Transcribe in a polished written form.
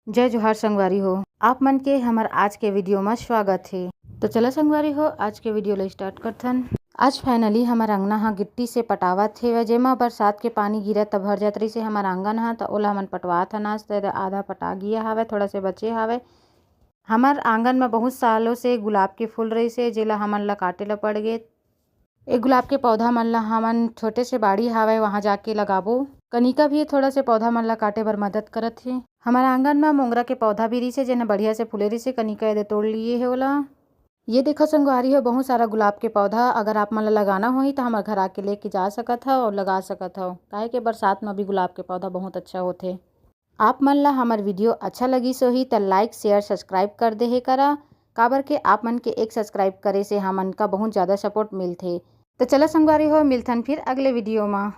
जय जोहार संगवारी हो। आप मन के हमार आज के वीडियो में स्वागत है। तो चला संगवारी हो, आज के वीडियो ला स्टार्ट करथन। आज फाइनली हमार अंगना हा गिट्टी से पटावत हे, जेमा बरसात के पानी गिरत त भर जात रही से हमार आंगन हा, तो ओला हमन पटवात हन। आज तो आधा पटा गया हावे, थोड़ा से बचे हावे। हमार आंगन में बहुत सालों से गुलाब के फूल रही से, जेला हमन ला काटे ला पड़ गे। एक गुलाब के पौधा मन ला हमन छोटे से बाड़ी हावे वहाँ जाके लगाबो। कनिका भी थोड़ा से पौधा मन ला काटे बर मदद करत हे। हमारे आंगन में मोंगरा के पौधा भी रही से, जेने बढ़िया से फूले रही से। कनिका एदे तोड़ लिए है ओला। ये देखो संगवारी हो, बहुत सारा गुलाब के पौधा अगर आप मन ला लगाना होही तो हमारे घर आके लेके जा सकत हो और लगा सकत हो। काहे के बरसात में भी गुलाब के पौधा बहुत अच्छा होथे। आप मन ला हमार वीडियो अच्छा लगी सोही तो लाइक शेयर सब्सक्राइब कर दे हे करा, काबर के आप मन के एक सब्सक्राइब करे से हमन का बहुत ज़्यादा सपोर्ट मिलथे। तो चलो संगवारी हो, मिलथन फिर अगले वीडियो में।